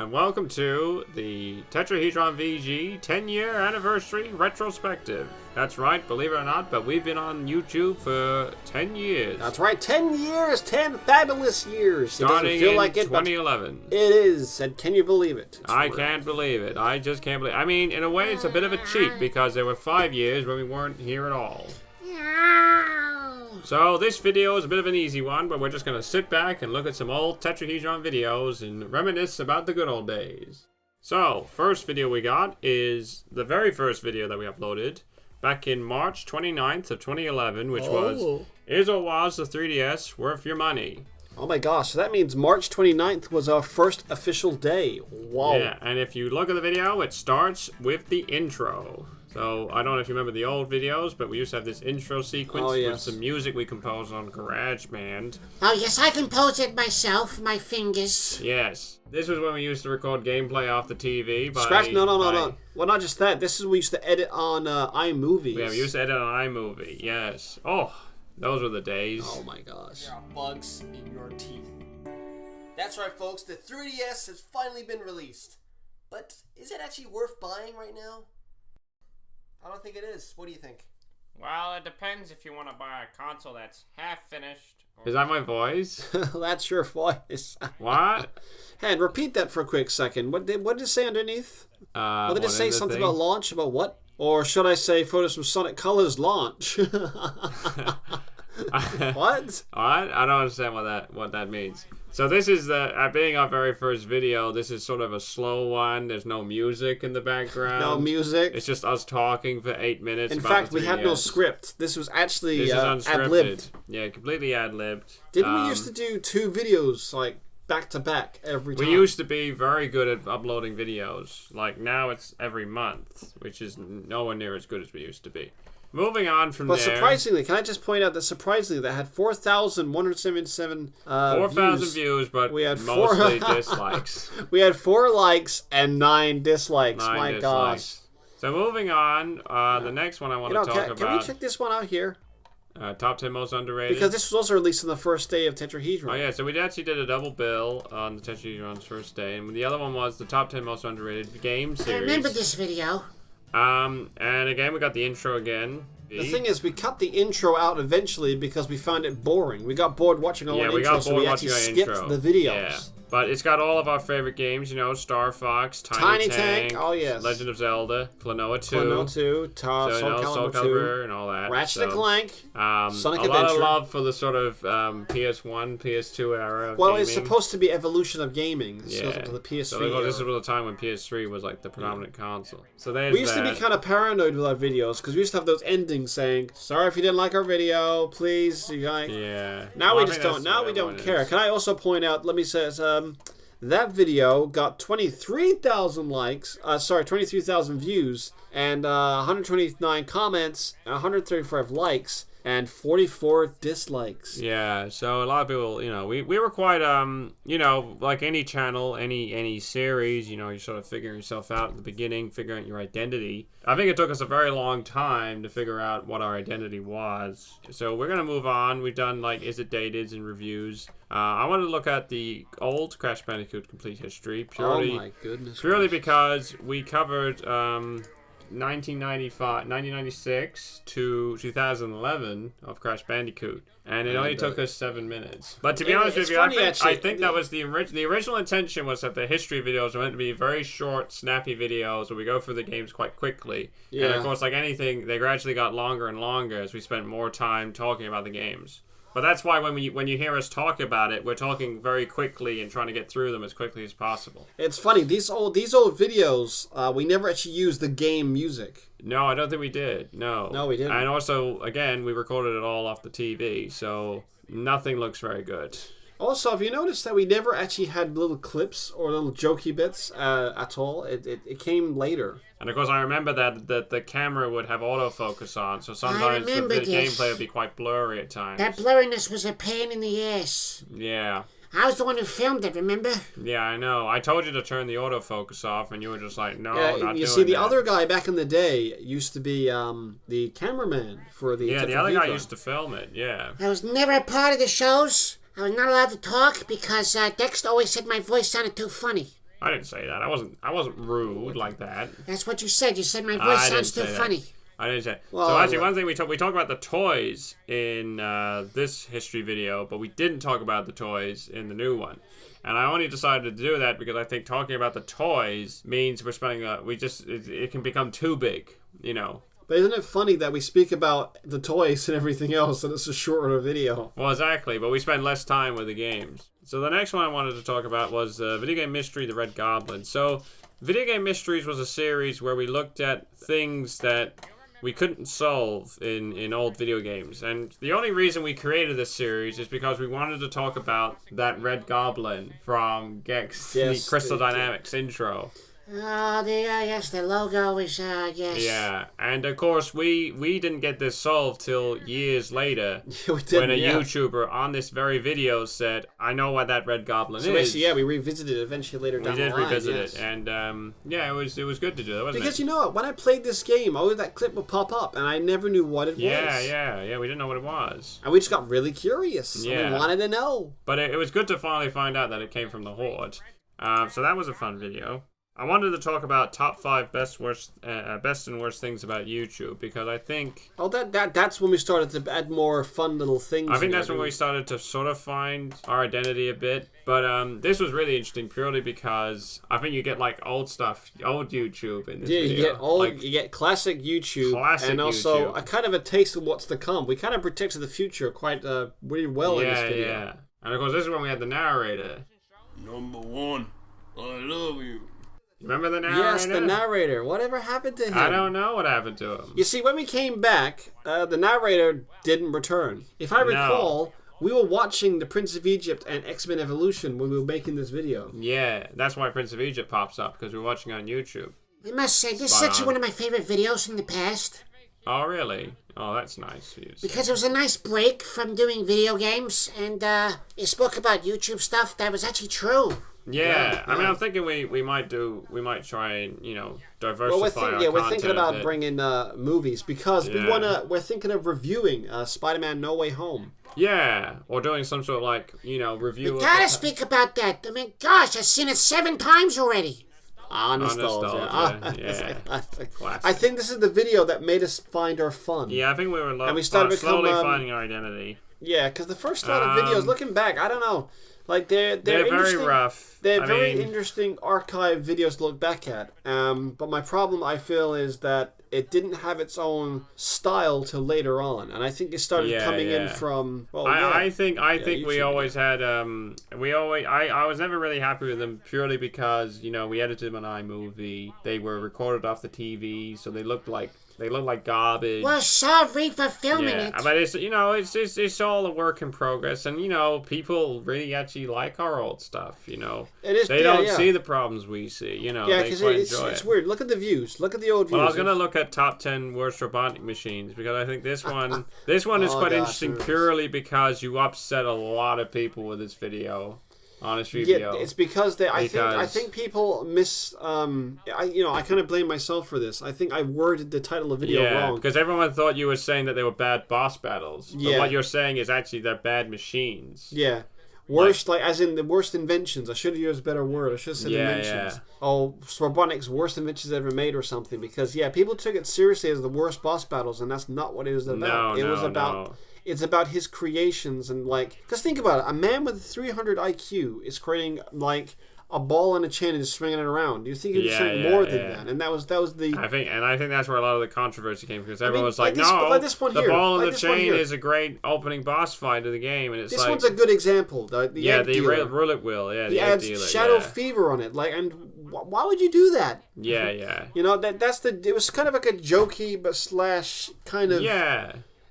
and welcome to the TetrahedronVG 10-year anniversary retrospective. That's right, believe it or not, but we've been on YouTube for 10 years. That's right, 10 years, 10 fabulous years. Starting feel in like it, 2011. It is, and can you believe it? I can't believe it. I just can't believe it. I mean, in a way, it's a bit of a cheat because there were 5 years when we weren't here at all. So this video is a bit of an easy one, but we're just going to sit back and look at some old Tetrahedron videos and reminisce about the good old days. So, first video we got is the very first video that we uploaded back in March 29th of 2011, which was, Is or Was the 3DS Worth Your Money? Oh my gosh, so that means March 29th was our first official day. Wow. Yeah, and if you look at the video, it starts with the intro. So, I don't know if you remember the old videos, but we used to have this intro sequence with some music we composed on GarageBand. Oh, yes, I composed it myself, my fingers. Yes. This was when we used to record gameplay off the TV. No. Well, not just that. This is we used to edit on iMovie. Yeah, we used to edit on iMovie, yes. Oh, those were the days. Oh my gosh. There are bugs in your teeth. That's right, folks. The 3DS has finally been released. But is it actually worth buying right now? I don't think it is. What do you think? Well, it depends if you want to buy a console that's half finished. Is that my voice? That's your voice. What? Hey, and repeat that for a quick second. What did it say underneath? Did it say something about launch? About what? Or should I say photos from Sonic Colors launch? What? I don't understand what that means. So this is being our very first video. This is sort of a slow one. There's no music in the background. No music. It's just us talking for 8 minutes. In fact, we had no script. This was actually ad-libbed. Yeah, completely ad-libbed. Didn't we used to do 2 videos like back to back every time? We used to be very good at uploading videos. Like now it's every month, which is nowhere near as good as we used to be. Moving on from there. But surprisingly, can I just point out that surprisingly, that had 4,177 4,000 views, but we had mostly dislikes. We had 4 likes and 9 dislikes. My gosh. So moving on, the next one I want to talk about. Can we check this one out here? Top 10 most underrated. Because this was also released on the first day of Tetrahedron. Oh yeah, so we actually did a double bill on the Tetrahedron's first day, and the other one was the top 10 most underrated game series. I remember this video. And again, we got the intro again. The thing is, we cut the intro out eventually because we found it boring. We got bored watching our own intro, so we actually skipped the videos. Yeah. But it's got all of our favorite games, you know, Star Fox, Tiny Tank, oh yes, Legend of Zelda, Klonoa 2, Soul Calibur 2, and all that. Ratchet and Clank, Sonic Adventure. A lot of love for the sort of PS1, PS2 era of gaming. It's supposed to be evolution of gaming. This goes up to the PS3 so this was the time when PS3 was like the predominant console. So we used to be kind of paranoid with our videos because we used to have those endings saying, "Sorry if you didn't like our video, please." Yeah. Now we just don't. Now we don't care. Can I also point out? Let me say, that video got 23,000 likes. 23,000 views and 129 comments, 135 likes, and 44 dislikes. Yeah, so a lot of people, you know, we were quite, you know, like any channel, any series, you know, you're sort of figuring yourself out at the beginning, figuring out your identity. I think it took us a very long time to figure out what our identity was. So we're going to move on. We've done, like, Is It Dated and reviews. I wanted to look at the old Crash Bandicoot Complete History, purely, oh my goodness, purely because we covered 1996 to 2011 of Crash Bandicoot, and it only took us 7 minutes. But to be honest with you, I think that was the original intention was that the history videos were meant to be very short, snappy videos where we go through the games quite quickly. Yeah. And of course, like anything, they gradually got longer and longer as we spent more time talking about the games. But that's why when you hear us talk about it, we're talking very quickly and trying to get through them as quickly as possible. It's funny, these old videos, we never actually used the game music. No, I don't think we did. No, we didn't. And also, again, we recorded it all off the TV, so nothing looks very good. Also, have you noticed that we never actually had little clips or little jokey bits at all? It came later. And of course, I remember that the camera would have autofocus on, so sometimes the gameplay would be quite blurry at times. That blurriness was a pain in the ass. Yeah. I was the one who filmed it, remember? Yeah, I know. I told you to turn the autofocus off, and you were just like, no, not doing that. You see, the other guy back in the day used to be the cameraman for the the other guy used to film it, yeah. I was never a part of the shows. I was not allowed to talk because Dexter always said my voice sounded too funny. I didn't say that. I wasn't rude like that. That's what you said. You said my voice sounds too funny. I didn't say. Well, so actually, one thing we talk about the toys in this history video, but we didn't talk about the toys in the new one. And I only decided to do that because I think talking about the toys means we're spending it can become too big, you know. But isn't it funny that we speak about the toys and everything else, and it's a shorter video? Well, exactly, but we spend less time with the games. So the next one I wanted to talk about was Video Game Mystery, The Red Goblin. So Video Game Mysteries was a series where we looked at things that we couldn't solve in old video games. And the only reason we created this series is because we wanted to talk about that Red Goblin from Gex, the Crystal Dynamics intro. Oh, yes, the logo is, yes. Yeah, and of course, we didn't get this solved till years later when a YouTuber on this very video said, I know what that Red Goblin is. Basically, yeah, we revisited it eventually later down the line. We did revisit it, and yeah, it was good to do that, wasn't because it? you know what, when I played this game, always that clip would pop up, and I never knew what it was. Yeah, we didn't know what it was. And we just got really curious. Yeah. And we wanted to know. But it was good to finally find out that it came from the Horde. So that was a fun video. I wanted to talk about top 5 best and worst things about YouTube because I think... Oh, that's when we started to add more fun little things. I think that's when we started to sort of find our identity a bit. But this was really interesting purely because I think you get like old stuff, old YouTube in this video. Yeah, you get classic YouTube. And also a kind of a taste of what's to come. We kind of predicted the future quite really well in this video. Yeah. And of course, this is when we had the narrator. Number 1, I love you. Remember the narrator? Yes, the narrator. Whatever happened to him? I don't know what happened to him. You see, when we came back, the narrator didn't return. If I recall, we were watching The Prince of Egypt and X-Men Evolution when we were making this video. Yeah, that's why Prince of Egypt pops up, because we're watching on YouTube. I must say, this is actually one of my favorite videos from the past. Oh, really? Oh, that's nice. Because it was a nice break from doing video games, and it spoke about YouTube stuff that was actually true. Yeah, I mean, I'm thinking we might try and diversify. Well, we're thinking about bringing movies because we're thinking of reviewing Spider-Man: No Way Home. Yeah, or doing some sort of review. We gotta speak about that. I mean, gosh, I've seen it 7 times already. Nostalgia. Yeah. I think this is the video that made us find our fun. Yeah, I think we were and we started slowly finding our identity. Yeah, because the first lot of videos, looking back, I don't know. Like they're very rough. They're very interesting archive videos to look back at. But my problem, I feel, is that it didn't have its own style till later on, and I think it started coming in from. Well, I think we always had. I was never really happy with them purely because we edited them on iMovie. They were recorded off the TV, so they looked like garbage. Well, sorry for filming it. But it's all a work in progress, and people really actually like our old stuff. It is. They don't see the problems we see. Yeah, because it's weird. Look at the views. Look at the old views. Well, I was gonna look at top 10 worst robotic machines because I think this one is quite interesting purely because you upset a lot of people with this video. HonestReviewo. Yeah, it's because I think people miss. I kind of blame myself for this. I think I worded the title of the video wrong. Because everyone thought you were saying that they were bad boss battles. But what you're saying is actually they're bad machines. Yeah. Worst, as in the worst inventions. I should have used a better word. I should have said inventions. Yeah. Oh, robotics, worst inventions ever made or something. Because, people took it seriously as the worst boss battles, and that's not what it was about. No. It's about his creations and, because think about it. A man with 300 IQ is creating, a ball and a chain and just swinging it around. Do you think he was saying more than that? And that was the. I think that's where a lot of the controversy came from because everyone was like, the ball and the chain is a great opening boss fight of the game, and it's this one's a good example. The roulette wheel, the adds Shadow Fever on it, and why would you do that? Yeah. It was kind of like a jokey but slash kind of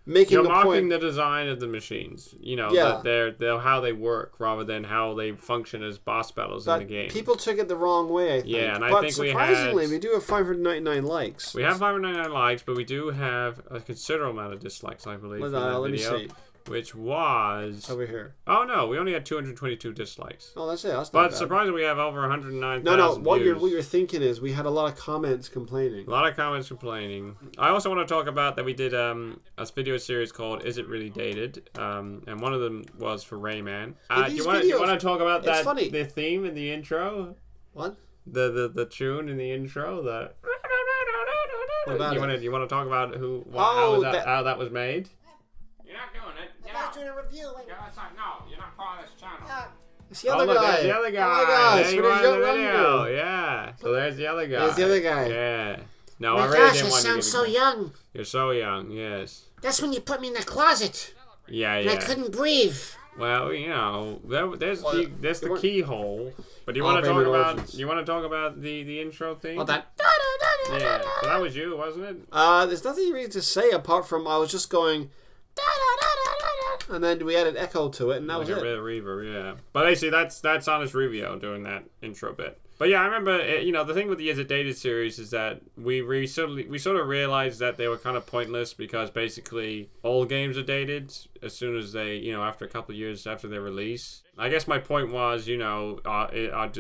You're mocking the design of the machines. They're how they work rather than how they function as boss battles in the game. People took it the wrong way, I think. Yeah, and but I think surprisingly, we do have 599 likes. We have 599 likes, but we do have a considerable amount of dislikes, I believe, for that let video. Me see. Which was... over here. Oh, no. We only had 222 dislikes. Oh, that's it. That's not but bad. Surprisingly, we have over 109,000 No. What views. you're thinking is we had a lot of comments complaining. A lot of comments complaining. I also want to talk about that we did a video series called Is It Really Dated? And one of them was for Rayman. Do you want to talk about the theme in the intro? What? The tune in the intro. What about you want to talk about how that was made? You're not doing it. I'm not doing a review. No, you're not part of this channel. It's the other look, guy. there's the other guy. Oh my gosh, there you what are is in the your video. number? Yeah. So there's the other guy. There's the other guy. Yeah. No, Oh I my really gosh, didn't I want to sound give so you- young. You're so young. Yes. That's when you put me in the closet. Yeah. And I couldn't breathe. Well, there's the weren't- keyhole. But you All want to talk favorite about origins. the intro theme? Oh, that. Yeah. So that was you, wasn't it? There's nothing really to say apart from I was just going, and then we added echo to it, and that was Like it. a bit of reverb, yeah. But basically, that's HonestReviewo doing that intro bit. But yeah, I remember, the thing with the Is It Dated series is that we sort of realized that they were kind of pointless because basically all games are dated as soon as they, after a couple of years after their release. I guess my point was, do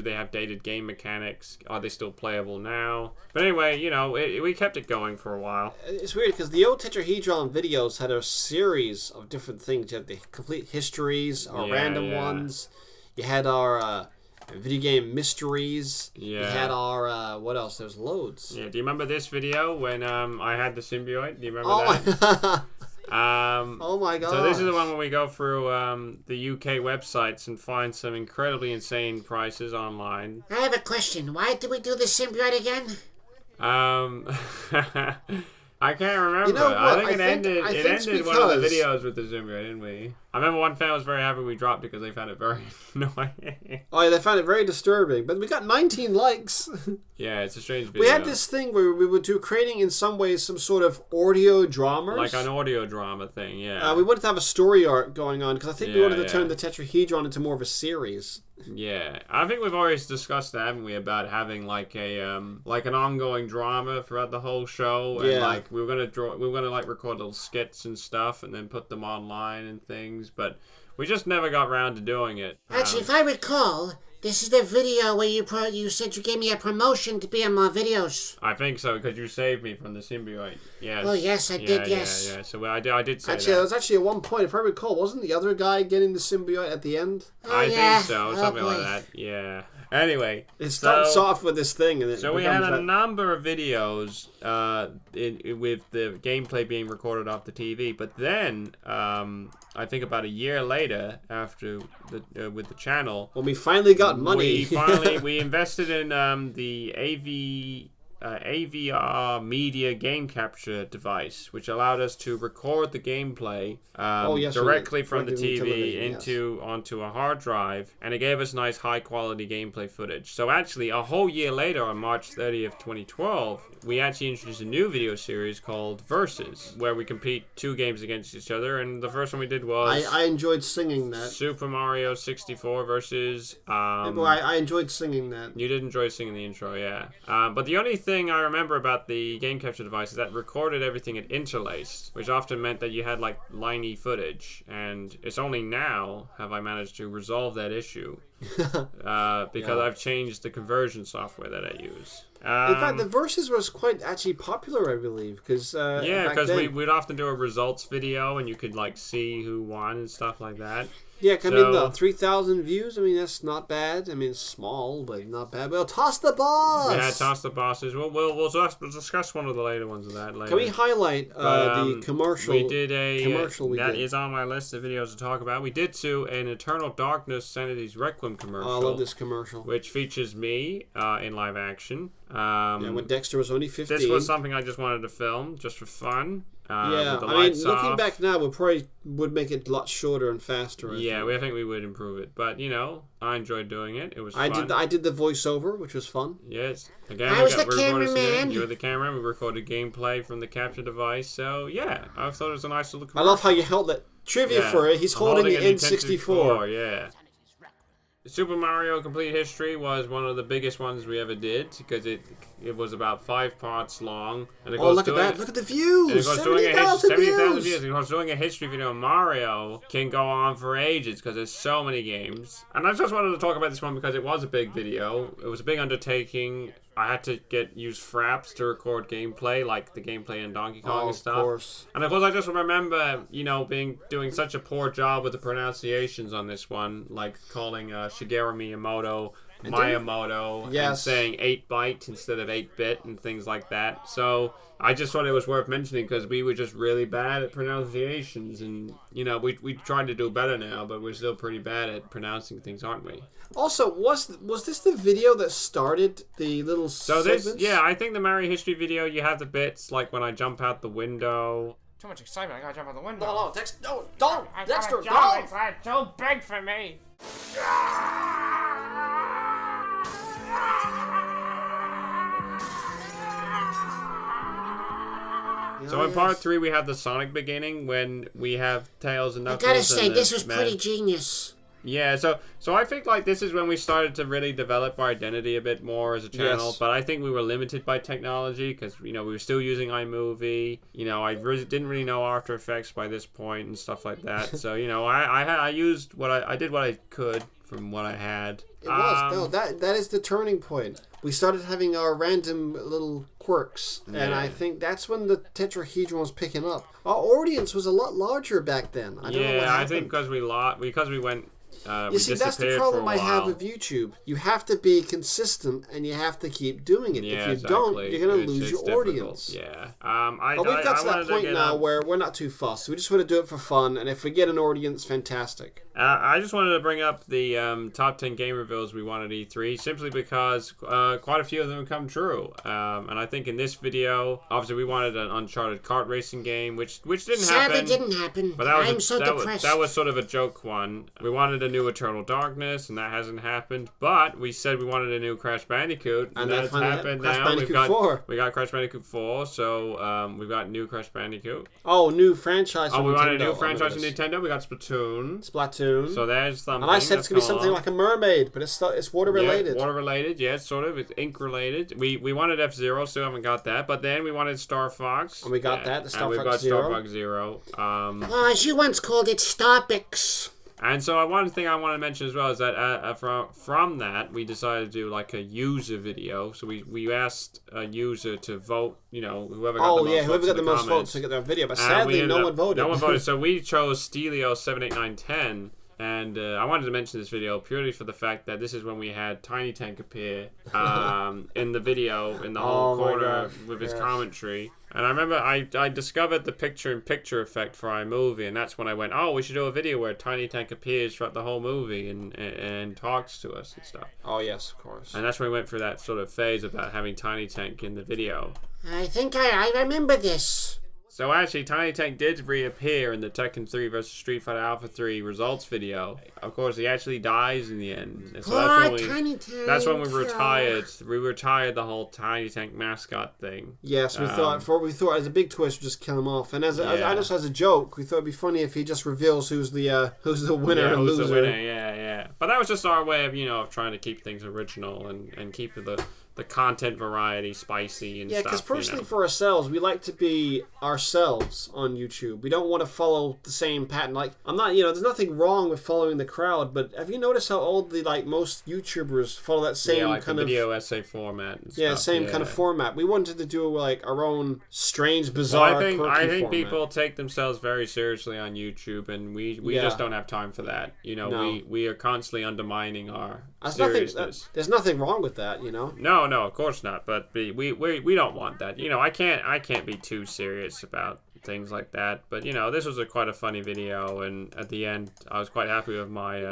they have dated game mechanics? Are they still playable now? But anyway, we kept it going for a while. It's weird because the old Tetrahedron videos had a series of different things. You had the complete histories, our random ones. You had our video game mysteries. Yeah. You had our what else? There's loads. Yeah. Do you remember this video when I had the symbiote? Do you remember that? Oh my god. So this is the one where we go through the UK websites and find some incredibly insane prices online. I have a question. Why did we do the symbiote again? I can't remember. You know what? I think it ended it's one of the because- videos with the symbiote, didn't we? I remember one fan was very happy we dropped because they found it very annoying. Oh yeah, they found it very disturbing, but we got 19 likes. Yeah, it's a strange video. We had this thing where we would do creating in some ways some sort of audio dramas. like an audio drama thing, yeah. We wanted to have a story arc going on because I think we Yeah, wanted to turn yeah. the Tetrahedron into more of a series. Yeah, I think we've always discussed that, haven't we, about having like a like an ongoing drama throughout the whole show, and Yeah. like we were gonna like record little skits and stuff, and then put them online and things, but we just never got around to doing it. Actually, if I recall, this is the video where you said you gave me a promotion to be on my videos. I think so because you saved me from the symbiote. Yes. Oh, yes, I did, yes. Yeah. So I did say Actually, that. it was actually at one point, if I recall, wasn't the other guy getting the symbiote at the end? Oh, I yeah. think so, Oh, something boy. like that. Yeah. Anyway, It starts off with this thing, and it so we had becomes a that- number of videos with the gameplay being recorded off the TV, but then I think about a year later, after with the channel, when we finally got money. we invested in the AVR media game capture device, which allowed us to record the gameplay directly from the TV onto a hard drive, and it gave us nice high quality gameplay footage. So actually, a whole year later, on March 30th, 2012, we actually introduced a new video series called Versus, where we compete 2 games against each other, and the first one we did was I enjoyed singing that. Super Mario 64 versus I enjoyed singing that. you did enjoy singing the intro, yeah. But the only thing I remember about the game capture device is that recorded everything at interlaced, which often meant that you had like liney footage, and it's only now have I managed to resolve that issue because I've changed the conversion software that I use. In fact, the Versus was quite actually popular, I believe, because because we'd often do a results video, and you could like see who won and stuff like that. Yeah, I mean, the 3,000 views, I mean, that's not bad. I mean, it's small, but not bad. We'll toss the boss! Yeah, toss the bosses. We'll discuss one of the later ones of that later. Can we highlight the commercial? We did a commercial. That is on my list of videos to talk about. We did too an Eternal Darkness Sanity's Requiem commercial. Oh, I love this commercial. Which features me in live action. When Dexter was only 15. This was something I just wanted to film just for fun. Yeah, with the I mean, lights looking off. back now, we probably would make it a lot shorter and faster. I think we would improve it. But, I enjoyed doing it. It was fun. I did the voiceover, which was fun. Yes. Again, I was the we recorded some- cameraman. You were the cameraman. We recorded gameplay from the capture device. So, yeah, I thought it was a nice little I love how you held that trivia for it. He's holding the an N64. Yeah. Super Mario Complete History was one of the biggest ones we ever did because it was about 5 parts long. And it Oh, look at that. Look at the views. And it goes doing 70,000 views. views. And it goes doing a history video on Mario can go on for ages because there's so many games. And I just wanted to talk about this one because it was a big video. It was a big undertaking. I had to use fraps to record gameplay, like the gameplay in Donkey Kong and stuff. Of course. And of course, I just remember, doing such a poor job with the pronunciations on this one, like calling Shigeru Miyamoto Miyamoto and saying 8-byte instead of 8-bit and things like that. So I just thought it was worth mentioning because we were just really bad at pronunciations, and you know we tried to do better now, but we're still pretty bad at pronouncing things, aren't we? Also, was this the video that started the little segments? I think the Mario history video, you have the bits like when I jump out the window. Too much excitement, I gotta jump out the window. No, Dexter, no, don't! Dexter, no! It's too big for me! So in part 3, we have the Sonic beginning when we have Tails and Knuckles. I gotta say, this was pretty genius. Yeah, so I think like this is when we started to really develop our identity a bit more as a channel. Yes. But I think we were limited by technology because we were still using iMovie. I really didn't really know After Effects by this point and stuff like that. So I used I did what I could from what I had. It was that is the turning point. We started having our random little quirks, and I think that's when the Tetrahedron was picking up. Our audience was a lot larger back then. I don't know what happened. I think because we went. You see, that's the problem I have with YouTube. You have to be consistent, and you have to keep doing it. If you don't, you're going to lose your audience. Yeah. But we've got to that point now where we're not too fussed. We just want to do it for fun, and if we get an audience, fantastic. I just wanted to bring up the top 10 game reveals we wanted at E3, simply because quite a few of them have come true. And I think in this video, obviously we wanted an Uncharted kart racing game, which didn't happen. Sadly didn't happen. But I'm so depressed. That was sort of a joke one. We wanted a new Eternal Darkness, and that hasn't happened. But we said we wanted a new Crash Bandicoot, and that's happened now. We got Crash Bandicoot 4, so we've got new Crash Bandicoot. Oh, new franchise. We wanted a new franchise from Nintendo. We got Splatoon. So there's something. And I said it's gonna be something like a mermaid, but it's water related. Yeah, water related. Yeah, sort of. It's ink related. We wanted F-Zero, still haven't got that. But then we wanted Star Fox. And we got that. The Star Fox Zero. And we've got Star Fox Zero. As you once called it, Starpix. And so one thing I want to mention as well is that from that, we decided to do like a user video. So we asked a user to vote, whoever got the most votes to get their video. But sadly, no one voted. No one voted. So we chose Stelio78910. And I wanted to mention this video purely for the fact that this is when we had Tiny Tank appear in the video in the whole corner with his commentary. And I remember I discovered the picture-in-picture effect for iMovie, and that's when I went, we should do a video where Tiny Tank appears throughout the whole movie and talks to us and stuff. Oh, yes, of course. And that's when we went through that sort of phase about having Tiny Tank in the video. I think I remember this. So actually, Tiny Tank did reappear in the Tekken 3 vs. Street Fighter Alpha 3 results video. Of course, he actually dies in the end. So that's when we retired. We retired the whole Tiny Tank mascot thing. Yes, we thought as a big twist, we'd just kill him off. And as a joke, we thought it'd be funny if he just reveals who's the winner and loser. Who's the winner? Yeah. But that was just our way of trying to keep things original and keep the content variety spicy and stuff. Yeah, because personally for ourselves, we like to be ourselves on YouTube. We don't want to follow the same pattern. Like, I'm not, there's nothing wrong with following the crowd, but have you noticed how all most YouTubers follow that same kind of video essay format and stuff. Yeah, same kind of format. We wanted to do our own strange, bizarre, quirky format. People take themselves very seriously on YouTube, and we just don't have time for that. We are constantly undermining our seriousness. There's nothing wrong with that, No, of course not. But we don't want that. I can't be too serious about things like that. But this was quite a funny video, and at the end, I was quite happy with my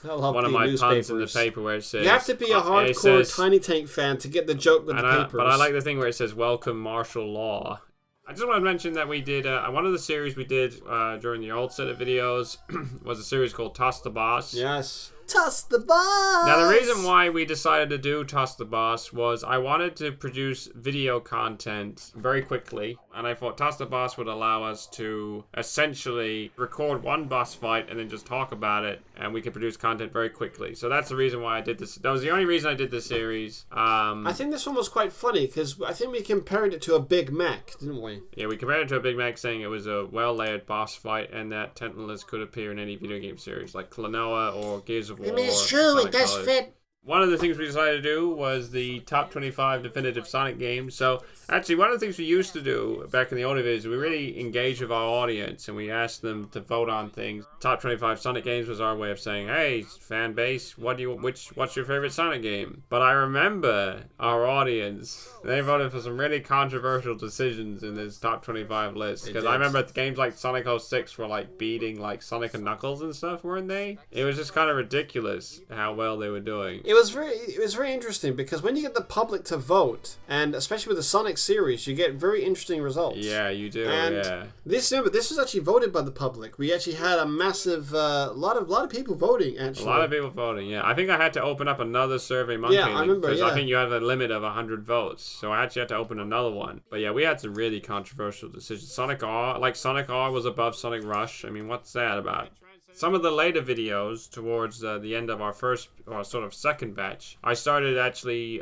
one of my puns in the paper where it says you have to be a hardcore Tiny Tank fan to get the joke with the papers. But I like the thing where it says "Welcome Martial Law." I just want to mention that we did one of the series we did during the old set of videos was a series called Toss the Boss. Yes. Toss the Boss! Now, the reason why we decided to do Toss the Boss was I wanted to produce video content very quickly, and I thought Toss the Boss would allow us to essentially record one boss fight and then just talk about it, and we could produce content very quickly. So that's the reason why I did this. That was the only reason I did this series. I think this one was quite funny, because I think we compared it to a Big Mac, didn't we? Yeah, we compared it to a Big Mac, saying it was a well-layered boss fight, and that Tentless could appear in any video game series, like Klonoa or Gears of War. I mean, it's true, it does fit. One of the things we decided to do was the top 25 definitive Sonic games. So, actually, one of the things we used to do back in the older days, we really engaged with our audience and we asked them to vote on things. Top 25 Sonic games was our way of saying, hey, fan base, what's your favorite Sonic game? But I remember our audience, they voted for some really controversial decisions in this top 25 list. Because I remember games like Sonic 06 were like beating like Sonic and Knuckles and stuff, weren't they? It was just kind of ridiculous how well they were doing. It was very interesting because when you get the public to vote, and especially with the Sonic series, you get very interesting results. Yeah, you do. And this was actually voted by the public. We actually had a massive lot of people voting. Actually, a lot of people voting. Yeah, I think I had to open up another Survey Monkey. Yeah, I remember. Because yeah. I think you have a limit of 100 votes, so I actually had to open another one. But yeah, we had some really controversial decisions. Sonic R was above Sonic Rush. I mean, what's that about? Some of the later videos towards the end of our first or sort of second batch, I started actually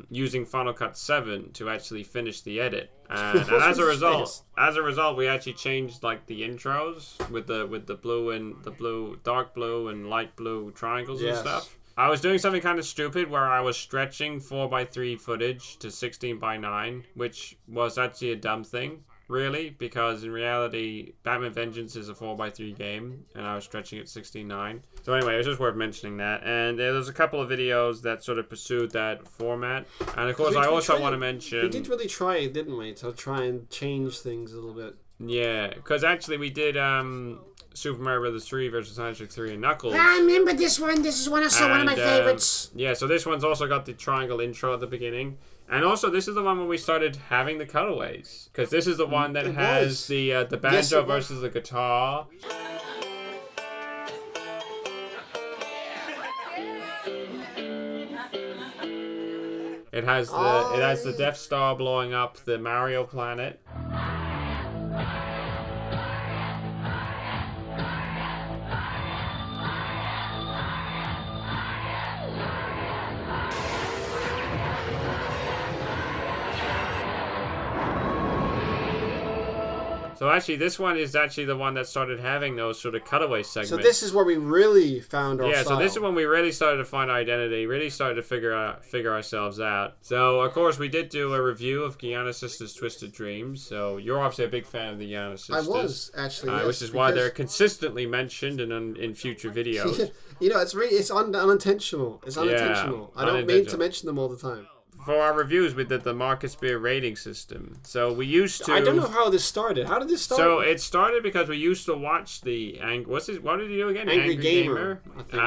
using Final Cut 7 to actually finish the edit, and as a result, we actually changed like the intros with the blue and the dark blue and light blue triangles and stuff. I was doing something kind of stupid where I was stretching 4:3 footage to 16:9, which was actually a dumb thing. Really, because in reality, Batman Vengeance is a 4:3 game, and I was stretching it 16:9. So anyway, it was just worth mentioning that. And there's a couple of videos that sort of pursued that format. And of course, I also want to mention... We did really try it, didn't we? To try and change things a little bit. Yeah, because actually we did Super Mario Bros. 3 versus Sonic 3 and Knuckles. I remember this one. This is one of my favorites. Yeah, so this one's also got the triangle intro at the beginning. And also, this is the one where we started having the cutaways. Because this is the one that has the banjo versus the guitar. It has the Death Star blowing up the Mario planet. So actually, this one is actually the one that started having those sort of cutaway segments. So this is where we really found our style. So this is when we really started to find our identity, really started to figure ourselves out. So, of course, we did do a review of Gianna Sisters' Twisted Dreams. So you're obviously a big fan of the Gianna Sisters. I was, actually, yes, which is why they're consistently mentioned in future videos. You know, it's unintentional. It's unintentional. I don't mean to mention them all the time. For our reviews, we did the Marcus Beer rating system. So we used to... I don't know how this started. How did this start? So it started because we used to watch the... What did he do again? Angry Gamer.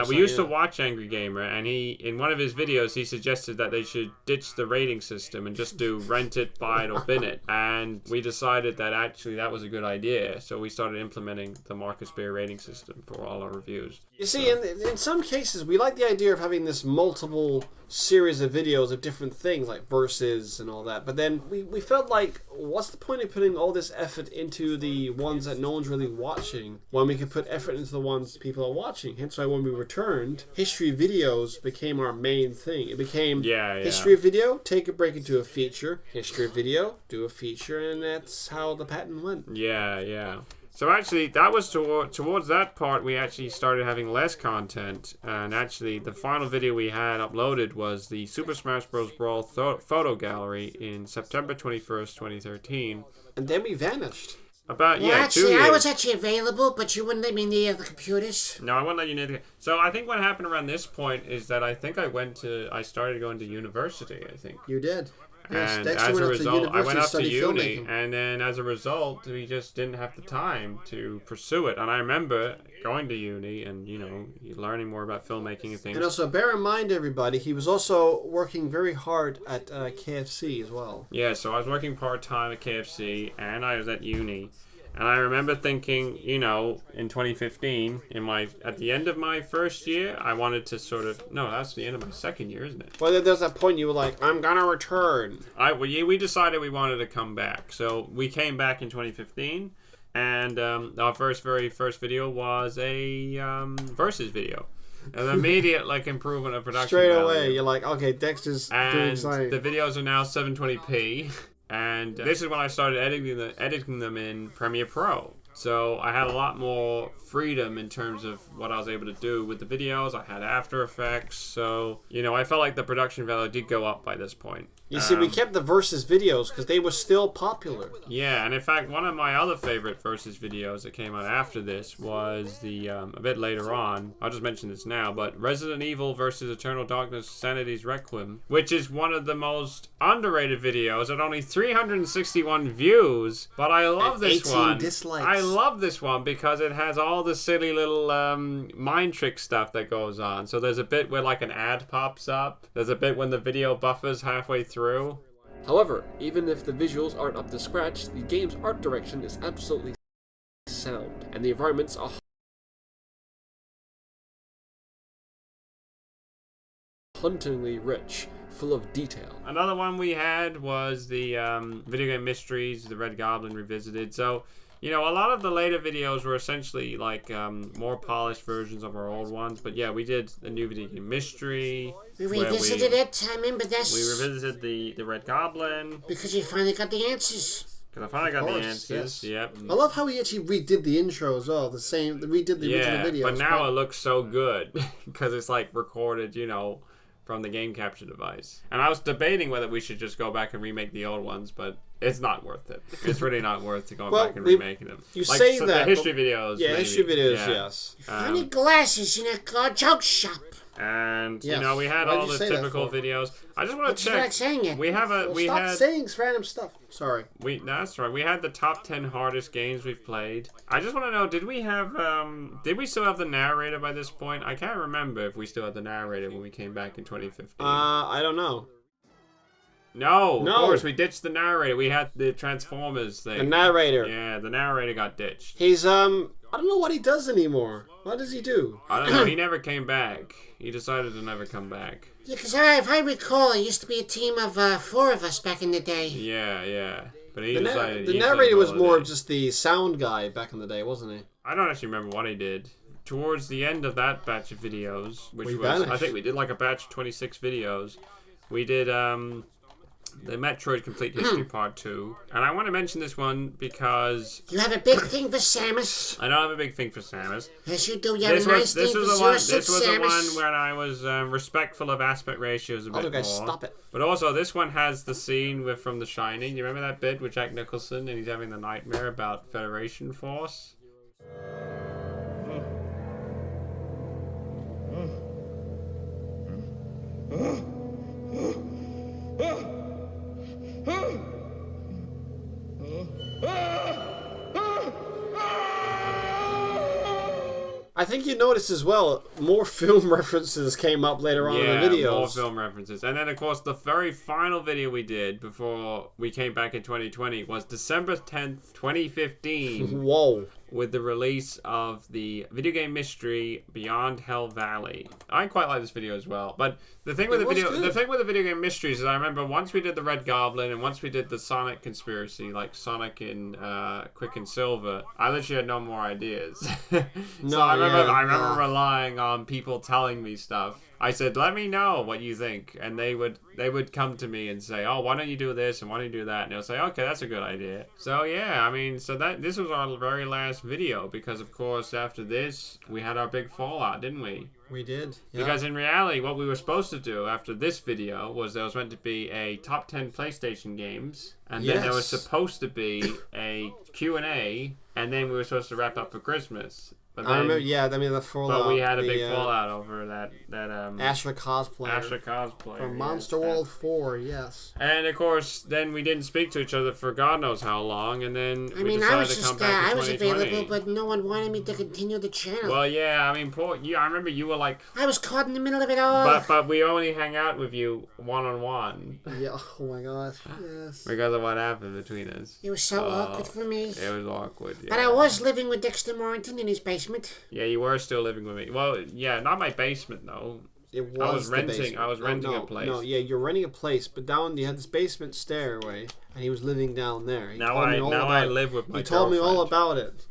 We used to watch Angry Gamer, and he, in one of his videos, he suggested that they should ditch the rating system and just do rent it, buy it, or bin it. And we decided that actually that was a good idea. So we started implementing the Marcus Beer rating system for all our reviews. You see, in some cases, we like the idea of having this multiple series of videos of different things, like verses and all that. But then we felt like, what's the point of putting all this effort into the ones that no one's really watching when we could put effort into the ones people are watching? Hence why when we returned, history videos became our main thing. It became history video, take a break into a feature, history video, do a feature, and that's how the pattern went. Yeah. So actually, that was towards that part, we actually started having less content. And actually, the final video we had uploaded was the Super Smash Bros. Brawl photo gallery in September 21st, 2013. And then we vanished. About 2 years. I was actually available, but you wouldn't let me near the computers. No, I wouldn't let you near the... So I think what happened around this point is that I started going to university, I think. You did. Yes, and as a result, I went up to uni, and then as a result, we just didn't have the time to pursue it. And I remember going to uni and, learning more about filmmaking and things. And also, bear in mind, everybody, he was also working very hard at KFC as well. Yeah, so I was working part-time at KFC, and I was at uni. And I remember thinking, in 2015, at the end of my first year, I wanted to that's the end of my second year, isn't it? Well, there's that point you were like, I'm gonna return. We decided we wanted to come back. So we came back in 2015, and our very first video was a versus video. An immediate improvement of production Straight value. Away, you're like, okay, Dexter's doing something. The videos are now 720p. And this is when I started editing them in Premiere Pro. So I had a lot more freedom in terms of what I was able to do with the videos. I had After Effects, so, you know, I felt like the production value did go up by this point. You see, we kept the Versus videos because they were still popular. Yeah, and in fact, one of my other favorite Versus videos that came out after this was the, a bit later on, I'll just mention this now, but Resident Evil versus Eternal Darkness Sanity's Requiem, which is one of the most underrated videos at only 361 views, but I love this 18 one. dislikes. I love this one because it has all the silly little mind trick stuff that goes on. So there's a bit where like an ad pops up, there's a bit when the video buffers halfway through. However, even if the visuals aren't up to scratch, the game's art direction is absolutely sound, and the environments are hauntingly rich, full of detail. Another one we had was the Video Game Mysteries, the Red Goblin Revisited. So, you know, a lot of the later videos were essentially like more polished versions of our old ones. But yeah, we did a new Video Game Mystery. We revisited it. I remember this. We revisited the Red Goblin. Because you finally got the answers. Because I finally got the answers. Yes. Yep. I love how he actually redid the intro as well. Redid the original video. But now it looks so good because it's like recorded, you know, from the game capture device. And I was debating whether we should just go back and remake the old ones, but it's not worth it. It's really not worth to go back and remaking them. You like, say so that. The history videos. Yeah, maybe. history videos, Yeah. yes. You funny glasses in a joke shop. And Yes. you know, we had Why'd all you the say that typical for? videos. I just want That's to not check. saying it. We have a Stop saying random stuff. Sorry. That's right. We had the top 10 hardest games we've played. I just want to know, did we still have the narrator by this point? I can't remember if we still had the narrator when we came back in 2015. I don't know. No, of course, we ditched the narrator. We had the Transformers thing. The narrator. Yeah, the narrator got ditched. He's, I don't know what he does anymore. What does he do? I don't know. He never came back. He decided to never come back. Yeah, because if I recall, it used to be a team of 4 of us back in the day. Yeah. But he The decided... narrator was more of just the sound guy back in the day, wasn't he? I don't actually remember what he did. Towards the end of that batch of videos, which vanished. I think we did like a batch of 26 videos, we did the Metroid Complete History Part 2. And I want to mention this one because... You have a big thing for Samus. I don't have a big thing for Samus. Yes, you do. You have a nice thing for Samus. This was the one where I was respectful of aspect ratios a bit more. Stop it. But also, this one has the scene from The Shining. You remember that bit with Jack Nicholson and he's having the nightmare about Federation Force? I think you noticed as well, more film references came up later on in the videos. More film references. And then, of course, the very final video we did before we came back in 2020 was December 10th, 2015. Whoa. With the release of the video game mystery Beyond Hell Valley. I quite like this video as well. But the thing with the video game mysteries is I remember once we did the Red Goblin and once we did the Sonic conspiracy, like Sonic in Quick and Silver, I literally had no more ideas. I remember relying on people telling me stuff. I said, let me know what you think. And they would come to me and say, oh, why don't you do this and why don't you do that? And they'll say, okay, that's a good idea. So yeah, I mean, this was our very last video because, of course, after this, we had our big fallout, didn't we? We did. Yeah. Because in reality, what we were supposed to do after this video was there was meant to be a top 10 PlayStation games, and then there was supposed to be a Q&A, and then we were supposed to wrap up for Christmas. But then, I remember, the fallout. But we had a big fallout over that Asher cosplayer. From Monster World 4, yes. And of course, then we didn't speak to each other for God knows how long, and then we decided to come back in 2020. I was available, but no one wanted me to continue the channel. Well, yeah, I mean, I remember you were like... I was caught in the middle of it all. But we only hang out with you one-on-one. Yeah, oh my gosh, yes. Because of what happened between us. It was so awkward for me. It was awkward, yeah. But I was living with Dexter in his basement. Yeah, you were still living with me. Well, yeah, not my basement though. It was. I was renting a place. No, yeah, you're renting a place, but down you had this basement stairway, and he was living down there. Now I live with my girlfriend. He told me all about it.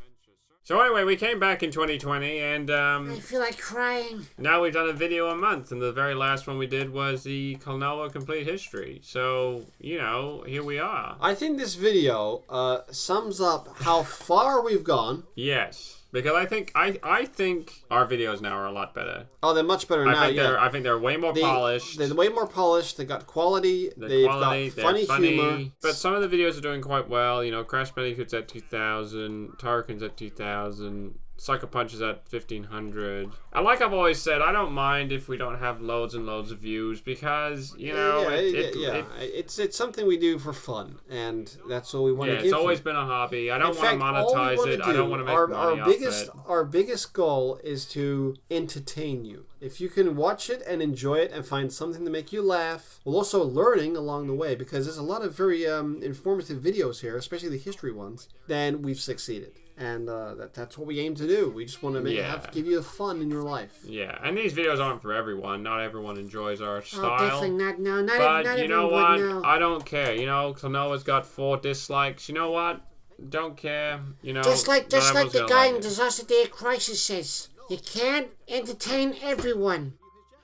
So anyway, we came back in 2020, and I feel like crying. now we've done a video a month, and the very last one we did was the Klonoa Complete History. So, you know, here we are. I think this video sums up how far we've gone. Yes. Because I think our videos now are a lot better. Oh, they're much better now. I think they're way more polished. They're way more polished. They got quality. They've got funny humor. But some of the videos are doing quite well. You know, Crash Bandicoot's at 2,000, Tarkin's at 2,000. Psycho Punch is at 1,500. And like I've always said, I don't mind if we don't have loads and loads of views because, you know, it's something we do for fun, and that's what we want to give. It's always been a hobby. I don't want to monetize it. I don't want to make money off it. Our biggest goal is to entertain you. If you can watch it and enjoy it and find something to make you laugh, while also learning along the way, because there's a lot of very informative videos here, especially the history ones, then we've succeeded. And that's what we aim to do. We just want to give you fun in your life. Yeah, and these videos aren't for everyone. Not everyone enjoys our style. Oh, definitely not. No, not but not you know what? No. I don't care. You know, Klonoa's got 4 dislikes. You know what? Don't care. You know, just like the guy in Disaster Day of Crisis says, you can't entertain everyone.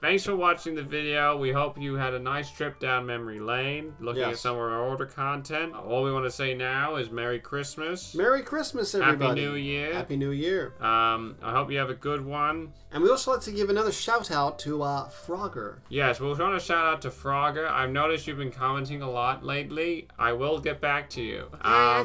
Thanks for watching the video. We hope you had a nice trip down memory lane, looking at some of our older content. All we want to say now is Merry Christmas. Merry Christmas, everybody. Happy New Year. Happy New Year. I hope you have a good one. And we also like to give another shout out to Frogger. Yes, we want to shout out to Frogger. I've noticed you've been commenting a lot lately. I will get back to you.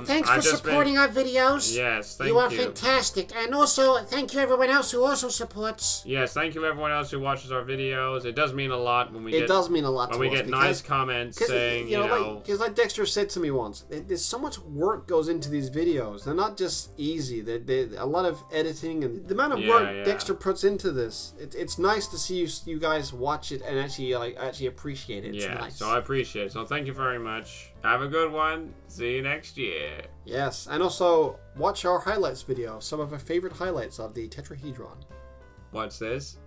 Thanks for supporting our videos. Yes, thank you. You are fantastic. And also, thank you everyone else who also supports. Yes, thank you everyone else who watches our videos. It does mean a lot when we get nice comments saying, you know, because like Dexter said to me once, there's so much work goes into these videos. They're not just easy. They're a lot of editing and the amount of work Dexter puts into this. It's nice to see you guys watch it and actually appreciate it. It's nice. So I appreciate it. So thank you very much. Have a good one. See you next year. Yes, and also watch our highlights video. Some of our favorite highlights of the Tetrahedron. What's this?